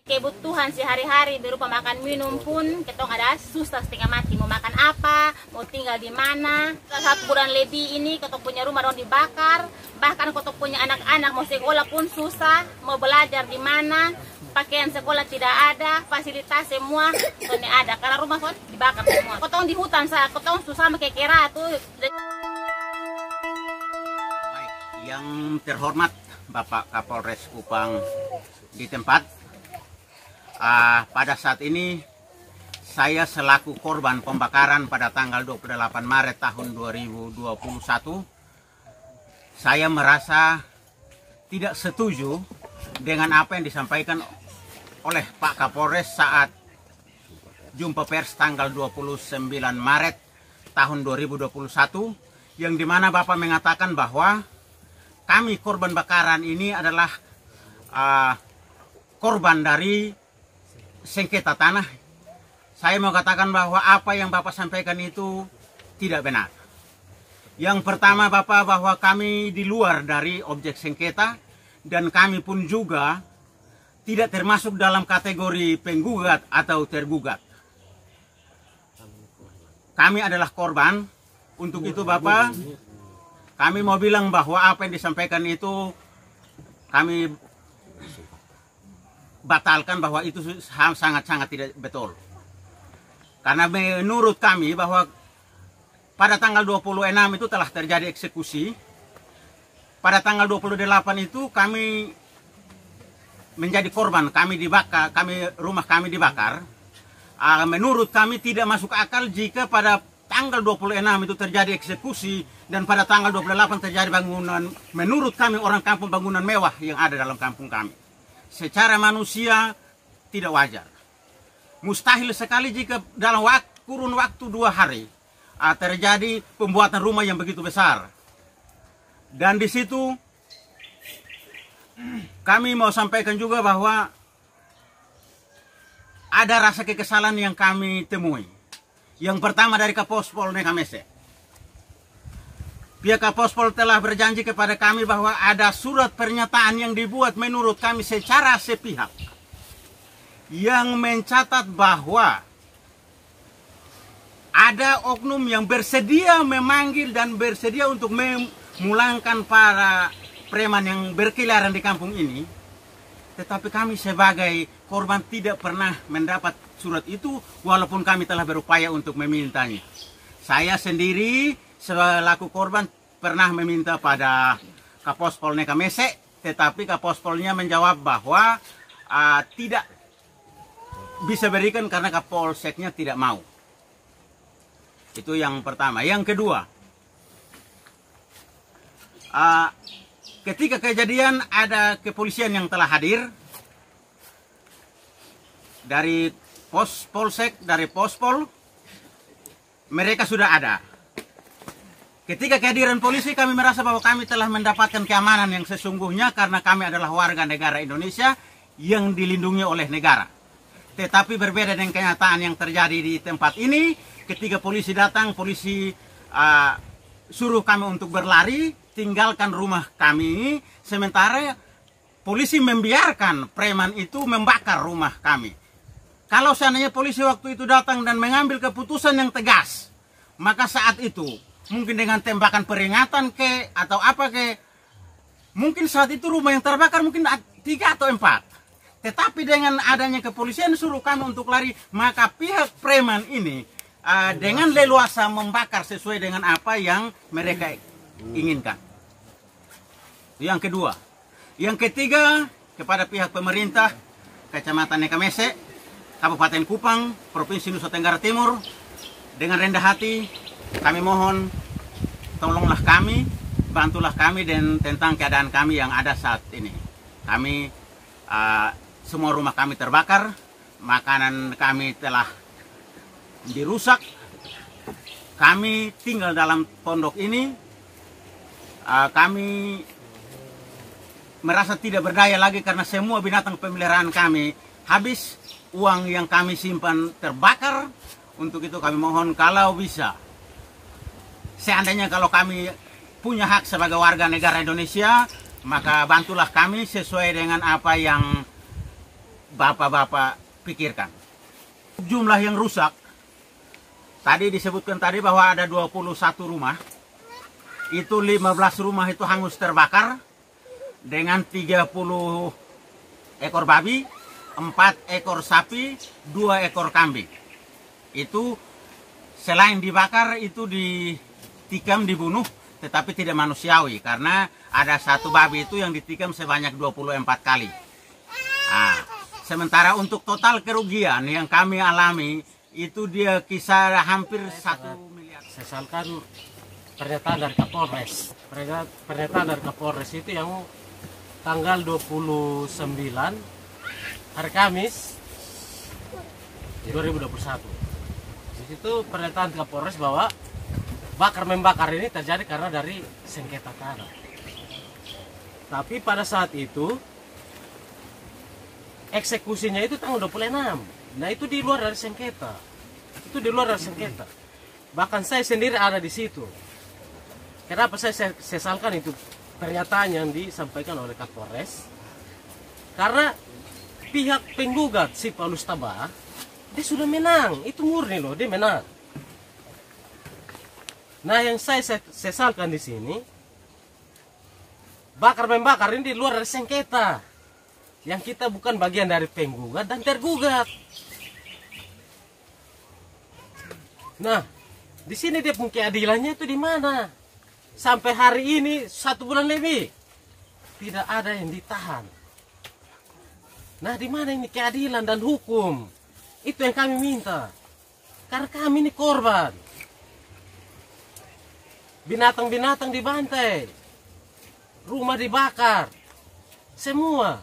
Kebutuhan sehari-hari berupa makan minum pun ketong ada susah setengah mati. Mau makan apa, mau tinggal di mana. 1 bulan lebih ini ketong punya rumah dong dibakar. Bahkan ketong punya anak-anak mau sekolah pun susah. Mau belajar di mana, pakaian sekolah tidak ada, fasilitas semua tidak ada. Karena rumah kok dibakar semua. Ketong di hutan, ketong susah pakai kera tuh. Baik, yang terhormat Bapak Kapolres Kupang di tempat. Pada saat ini saya selaku korban pembakaran pada tanggal 28 Maret tahun 2021, saya merasa tidak setuju dengan apa yang disampaikan oleh Pak Kapolres saat jumpa pers tanggal 29 Maret tahun 2021, yang dimana Bapak mengatakan bahwa kami korban bakaran ini adalah korban dari sengketa tanah. Saya mau katakan bahwa apa yang Bapak sampaikan itu tidak benar. Yang pertama Bapak, bahwa kami di luar dari objek sengketa dan kami pun juga tidak termasuk dalam kategori penggugat atau tergugat. Kami adalah korban. Untuk itu Bapak, kami mau bilang bahwa apa yang disampaikan itu kami batalkan, bahwa itu sangat-sangat tidak betul. Karena menurut kami bahwa pada tanggal 26 itu telah terjadi eksekusi. Pada tanggal 28 itu kami menjadi korban, kami dibakar, rumah kami dibakar. Menurut kami tidak masuk akal jika pada tanggal 26 itu terjadi eksekusi dan pada tanggal 28 terjadi bangunan, menurut kami orang kampung, bangunan mewah yang ada dalam kampung kami. Secara manusia tidak wajar. Mustahil sekali jika dalam kurun waktu 2 hari terjadi pembuatan rumah yang begitu besar. Dan di situ kami mau sampaikan juga bahwa ada rasa kekesalan yang kami temui. Yang pertama dari Kapospol Nekamese. Pihak Kapospol telah berjanji kepada kami bahwa ada surat pernyataan yang dibuat menurut kami secara sepihak, yang mencatat bahwa ada oknum yang bersedia memanggil dan bersedia untuk memulangkan para preman yang berkeliaran di kampung ini. Tetapi kami sebagai korban tidak pernah mendapat surat itu, walaupun kami telah berupaya untuk memintanya. Saya sendiri selaku korban pernah meminta pada Kapospol Nekamese, tetapi Kapospolnya menjawab bahwa tidak bisa berikan karena Kapolseknya tidak mau. Itu yang pertama. Yang kedua, ketika kejadian ada kepolisian yang telah hadir dari Polsek, dari Pospol, mereka sudah ada. Ketika kehadiran polisi, kami merasa bahwa kami telah mendapatkan keamanan yang sesungguhnya karena kami adalah warga negara Indonesia yang dilindungi oleh negara. Tetapi berbeda dengan kenyataan yang terjadi di tempat ini. Ketika polisi datang, polisi suruh kami untuk berlari, tinggalkan rumah kami, sementara polisi membiarkan preman itu membakar rumah kami. Kalau seandainya polisi waktu itu datang dan mengambil keputusan yang tegas, maka saat itu mungkin dengan tembakan peringatan ke atau apa ke, mungkin saat itu rumah yang terbakar mungkin 3 atau 4. Tetapi dengan adanya kepolisian suruh kami untuk lari, maka pihak preman ini dengan leluasa membakar sesuai dengan apa yang mereka inginkan. Yang kedua. Yang ketiga, kepada pihak pemerintah Kecamatan Nekamese, Kabupaten Kupang, Provinsi Nusa Tenggara Timur, dengan rendah hati kami mohon tolonglah kami, bantulah kami dan tentang keadaan kami yang ada saat ini. Kami semua rumah kami terbakar, makanan kami telah dirusak. Kami tinggal dalam pondok ini, kami merasa tidak berdaya lagi karena semua binatang pemeliharaan kami habis, uang yang kami simpan terbakar. Untuk itu kami mohon kalau bisa, seandainya kalau kami punya hak sebagai warga negara Indonesia, maka bantulah kami sesuai dengan apa yang Bapak-bapak pikirkan. Jumlah yang rusak, tadi disebutkan tadi bahwa ada 21 rumah, itu 15 rumah itu hangus terbakar, dengan 30 ekor babi, 4 ekor sapi, 2 ekor kambing. Itu selain dibakar, itu ditikam, dibunuh, tetapi tidak manusiawi, karena ada satu babi itu yang ditikam sebanyak 24 kali. Nah, sementara untuk total kerugian yang kami alami, itu dia kisah hampir 1 miliar. Sesalkan pernyataan dari Kapolres. Pernyataan dari Kapolres itu yang tanggal 29 hari Kamis 2021. Di situ pernyataan Kapolres bahwa bakar-membakar ini terjadi karena dari sengketa tanah. Tapi pada saat itu eksekusinya itu tanggal 26. Nah, itu di luar dari sengketa. Itu di luar dari sengketa. Bahkan saya sendiri ada di situ. Kenapa saya sesalkan itu pernyataan yang disampaikan oleh Kapolres? Karena pihak penggugat si Paulus Tabah, dia sudah menang. Itu murni loh, dia menang. Nah, yang saya sesalkan di sini, bakar-membakar ini di luar dari sengketa. Yang kita bukan bagian dari penggugat dan tergugat. Nah, di sini dia punya keadilannya itu di mana? Sampai hari ini 1 bulan lebih tidak ada yang ditahan. Nah, di mana ini keadilan dan hukum? Itu yang kami minta. Karena kami ini korban. Binatang-binatang dibantai, rumah dibakar, semua.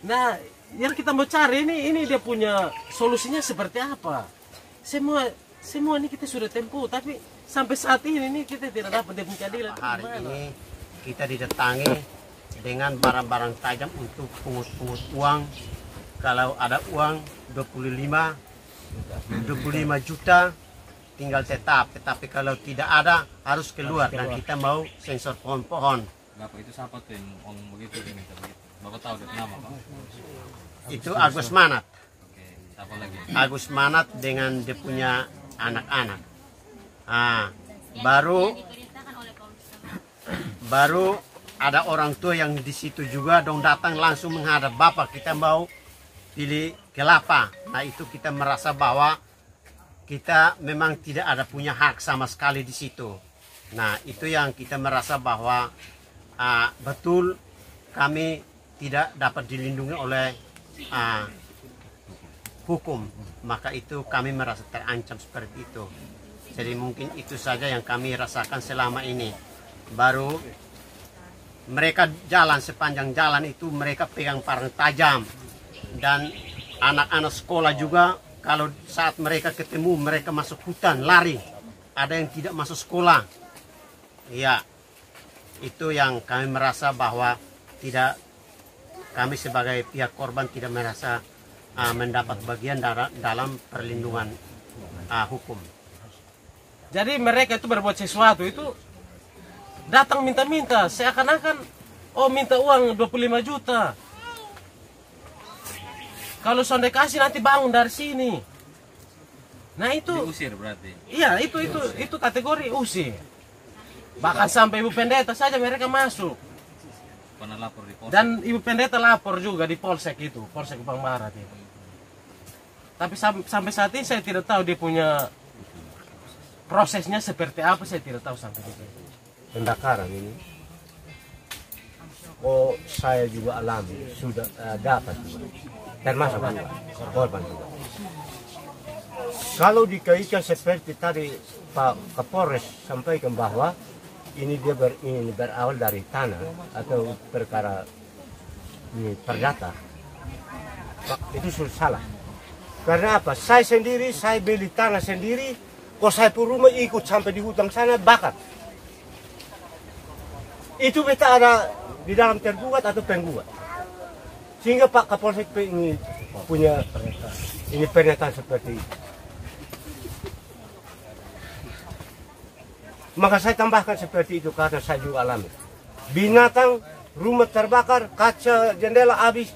Nah, yang kita mau cari ini dia punya solusinya seperti apa? Semua ini kita sudah tempuh, tapi sampai saat ini kita tidak dapat dia punya keadilan. Hari ini kita didatangi dengan barang-barang tajam untuk pungut-pungut uang. Kalau ada uang 25 juta tinggal tetap, tetapi kalau tidak ada harus keluar dan kita mau sensor pohon-pohon. Bapak itu siapa tuh yang ngomong begitu ini begitu? Bapak tahu dia nama Pak? Itu Agus Manat. Oke, siapa lagi? Agus Manat dengan dia punya anak-anak. Ah, baru ada orang tua yang di situ juga dong datang langsung menghadap Bapak, kita mau pilih kelapa. Nah, itu kita merasa bahwa kita memang tidak ada punya hak sama sekali di situ. Nah, itu yang kita merasa bahwa betul kami tidak dapat dilindungi oleh hukum. Maka itu kami merasa terancam seperti itu. Jadi mungkin itu saja yang kami rasakan selama ini. Baru mereka jalan sepanjang jalan itu mereka pegang parang tajam. Dan anak-anak sekolah juga kalau saat mereka ketemu mereka masuk hutan lari. Ada yang tidak masuk sekolah. Ya, itu yang kami merasa bahwa tidak, kami sebagai pihak korban tidak merasa mendapat bagian dalam perlindungan hukum. Jadi mereka itu berbuat sesuatu itu datang minta-minta, seakan-akan minta uang 25 juta. Kalau sonde kasih nanti bangun dari sini. Nah, itu Diusir berarti. iya, itu kategori usir. Bahkan sampai ibu pendeta saja mereka masuk. Pernah lapor di polsek. Dan ibu pendeta lapor juga di polsek itu, Polsek Bang Barat itu. Tapi sampai saat ini saya tidak tahu dia punya prosesnya seperti apa, saya tidak tahu sampai di sini. Pendakaran ini, saya juga alami, sudah dapat juga, termasuk juga, korban juga. Kalau dikaitkan seperti tadi Pak Kapolres sampaikan bahwa ini dia berawal dari tanah atau perkara ini perdata, itu sudah salah. Karena apa? Saya sendiri, saya beli tanah sendiri, kok saya pun rumah ikut sampai di hutan sana bakar. Itu beta ada di dalam tergugat atau penggugat. Sehingga Pak Kapolsek ini punya pernyataan seperti itu. Maka saya tambahkan seperti itu karena saya juga alami. Binatang, rumah terbakar, kaca jendela habis,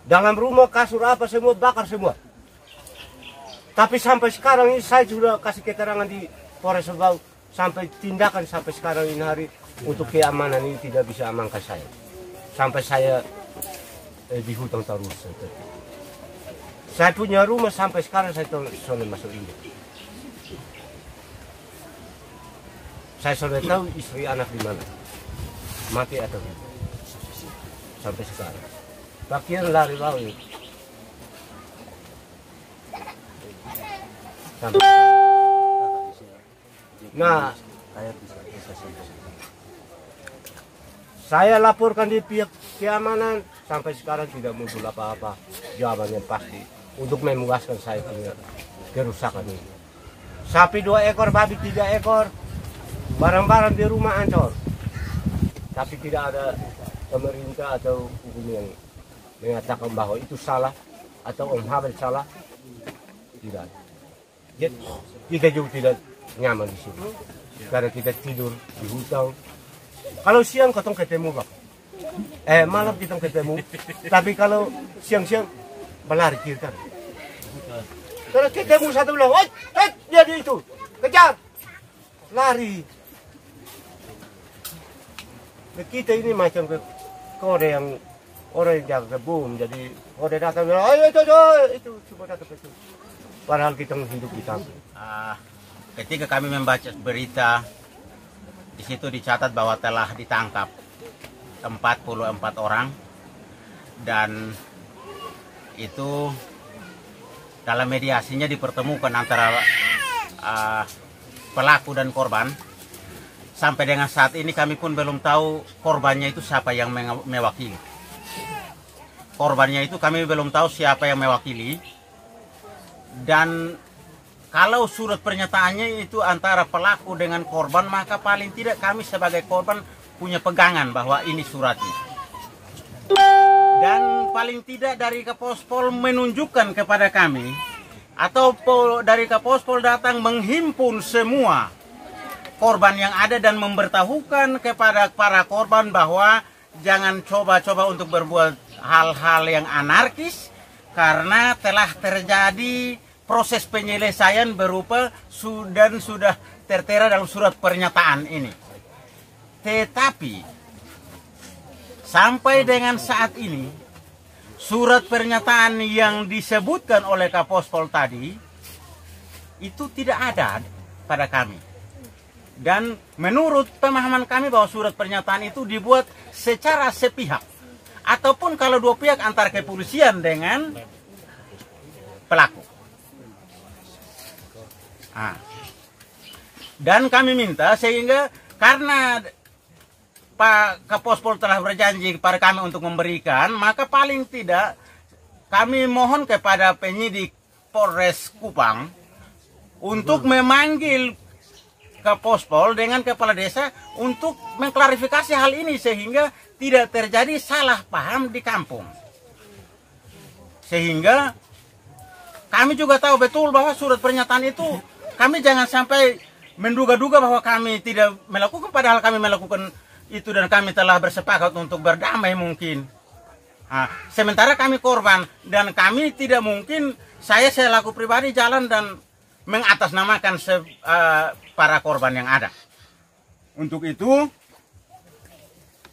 Dalam rumah, kasur apa semua, bakar semua. Tapi sampai sekarang ini saya sudah kasih keterangan di Polres Lebau, sampai tindakan sampai sekarang ini hari untuk keamanan ini tidak bisa amankan saya. Sampai saya di hutan terus. Saya punya rumah sampai sekarang saya sudah masuk ini. Saya sudah tahu istri anak di mana, mati atau tidak. Sampai sekarang. Bagian lari bawah ini. Sampai nah, saya laporkan di pihak keamanan, sampai sekarang tidak muncul apa-apa jawabannya pasti untuk memuaskan saya punya kerusakan ini. Sapi 2 ekor, babi 3 ekor, barang-barang di rumah hancur. Tapi tidak ada pemerintah atau hukum yang mengatakan bahwa itu salah atau Om Habel salah. Tidak ada. Jadi kita juga tidak nyaman di sini karena kita tidur di hutan. Kalau siang ketong ketemu bang, malam kita ketemu. Tapi kalau siang-siang berlari kiri kan. Kalau ketemu satu bilang, jadi itu kejar, lari. Nah, kita ini macam kode yang orang yang jaga kebun, jadi kode datang bilang, ayo itu coba datang itu. Padahal kita hidup di kampung. Ketika kami membaca berita, di situ dicatat bahwa telah ditangkap 44 orang, dan itu dalam mediasinya dipertemukan antara pelaku dan korban. Sampai dengan saat ini kami pun belum tahu korbannya itu siapa yang mewakili. Korbannya itu kami belum tahu siapa yang mewakili. Dan kalau surat pernyataannya itu antara pelaku dengan korban, maka paling tidak kami sebagai korban punya pegangan bahwa ini suratnya. Dan paling tidak dari Kapospol menunjukkan kepada kami, atau dari Kapospol datang menghimpun semua korban yang ada dan memberitahukan kepada para korban bahwa jangan coba-coba untuk berbuat hal-hal yang anarkis, karena telah terjadi proses penyelesaian berupa sudah tertera dalam surat pernyataan ini. Tetapi sampai dengan saat ini surat pernyataan yang disebutkan oleh Kapospol tadi itu tidak ada pada kami. Dan menurut pemahaman kami bahwa surat pernyataan itu dibuat secara sepihak, ataupun kalau dua pihak antara kepolisian dengan pelaku. Dan kami minta sehingga karena Pak Kapospol telah berjanji kepada kami untuk memberikan, maka paling tidak kami mohon kepada penyidik Polres Kupang untuk memanggil Kapospol dengan kepala desa untuk mengklarifikasi hal ini sehingga tidak terjadi salah paham di kampung. Sehingga kami juga tahu betul bahwa surat pernyataan itu kami jangan sampai menduga-duga bahwa kami tidak melakukan, padahal kami melakukan itu dan kami telah bersepakat untuk berdamai mungkin. Sementara kami korban dan kami tidak mungkin, saya selaku pribadi jalan dan mengatasnamakan para korban yang ada. Untuk itu,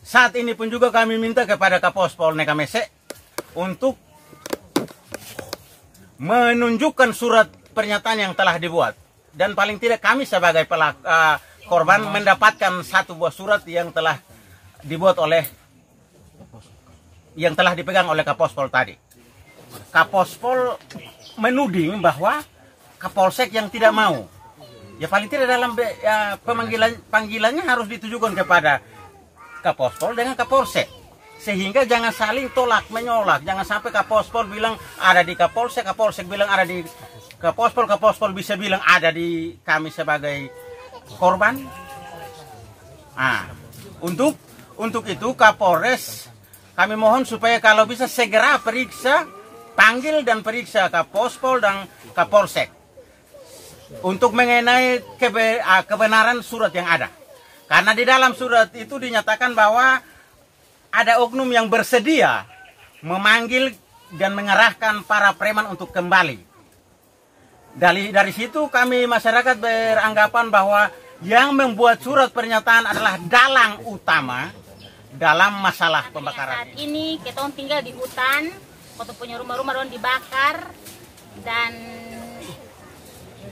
saat ini pun juga kami minta kepada Kapospol Nekamese untuk menunjukkan surat pernyataan yang telah dibuat. Dan paling tidak kami sebagai korban mendapatkan satu buah surat yang telah dibuat yang telah dipegang oleh Kapospol tadi. Kapospol menuding bahwa Kapolsek yang tidak mau. Ya paling tidak dalam panggilannya harus ditujukan kepada Kapospol dengan Kapolsek. Sehingga jangan saling tolak menyolak. Jangan sampai Kapospol bilang ada di Kapolsek, Kapolsek bilang ada di Kapospol, Kapospol bisa bilang ada di kami sebagai korban. Untuk itu Kapolres kami mohon supaya kalau bisa segera panggil dan periksa Kapospol dan Kapolsek untuk mengenai kebenaran surat yang ada. Karena di dalam surat itu dinyatakan bahwa ada oknum yang bersedia memanggil dan mengarahkan para preman untuk kembali. Dari situ kami masyarakat beranggapan bahwa yang membuat surat pernyataan adalah dalang utama dalam masalah pembakaran. Saat ini kita tinggal di hutan, kita punya rumah-rumah dibakar, dan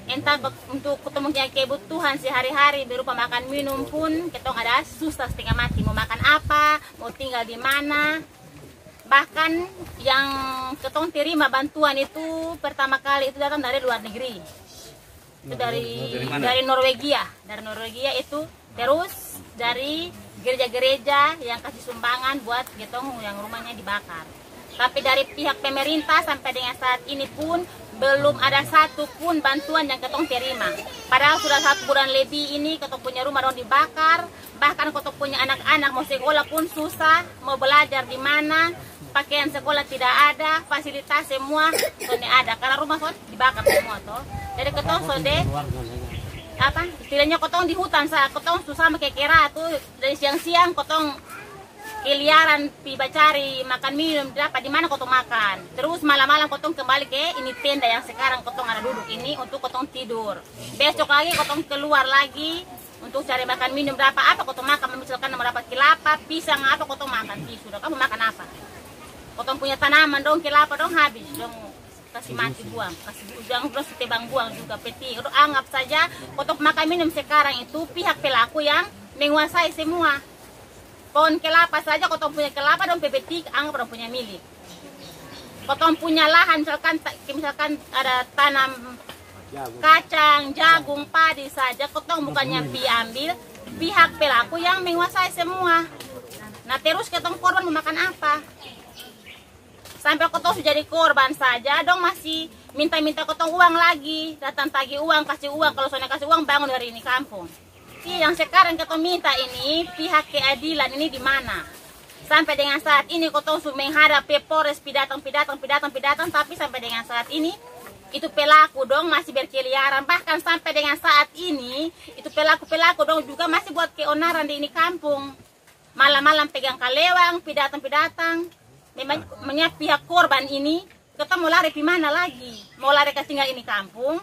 entah untuk ketemu kebutuhan sehari-hari berupa makan minum pun kita ada susah setengah mati. Mau makan apa, mau tinggal di mana. Bahkan yang kita terima bantuan itu pertama kali itu datang dari luar negeri. Itu dari Norwegia. Dari Norwegia itu, terus dari gereja-gereja yang kasih sumbangan buat getong yang rumahnya dibakar. Tapi dari pihak pemerintah sampai dengan saat ini pun belum ada satu pun bantuan yang ketong terima. Padahal sudah 1 bulan lebih ini ketong punya rumah dibakar, bahkan ketong punya anak-anak mau sekolah pun susah, mau belajar di mana, pakaian sekolah tidak ada, fasilitas semua tidak ada karena rumah dibakar semua toh. Jadi ketong apa istilahnya kotong di hutan kotong susah pakai kera tuh dari siang-siang kotong keliaran pi cari makan minum dapat di mana kotong makan, terus malam-malam kotong kembali ke ini tenda yang sekarang kotong ada duduk ini untuk kotong tidur. Besok lagi kotong keluar lagi untuk cari makan minum berapa apa kotong makan, misalkan mau dapat kelapa pisang apa kotong makan. Sudah kamu makan apa, kotong punya tanaman dong kelapa dong habis dong kasih mati buang, kasih ujang terus tebang buang juga peti. Anggap saja untuk makan minum sekarang itu pihak pelaku yang menguasai semua. Pohon kelapa saja kotong punya kelapa dong peti anggap dong punya milik. Kotong punya lahan misalkan ada tanam kacang, jagung, padi saja kotong bukannya ambil pihak pelaku yang menguasai semua. Nah terus kotong korban memakan apa? Sampai kotong sudah jadi korban saja, dong masih minta-minta kotong uang lagi, datang tagih uang, kasih uang, kalau soalnya kasih uang bangun dari ini kampung. Yang sekarang kotong minta ini pihak keadilan ini di mana? Sampai dengan saat ini kotong sudah menghadap Polres pidatang, tapi sampai dengan saat ini itu pelaku dong masih berkeliaran, bahkan sampai dengan saat ini itu pelaku dong juga masih buat keonaran di ini kampung. Malam-malam pegang kalewang, pidatang. Memangnya pihak korban ini kita mau lari di mana lagi? Mau lari ke tinggal ini kampung?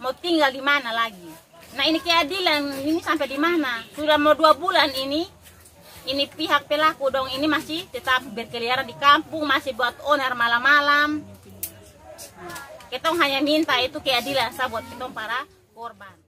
Mau tinggal di mana lagi? Nah ini keadilan ini sampai di mana? Sudah mau 2 bulan ini pihak pelaku dong ini masih tetap berkeliaran di kampung, masih buat onar malam-malam. Kita hanya minta itu keadilan buat kita para korban.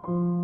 Thank you.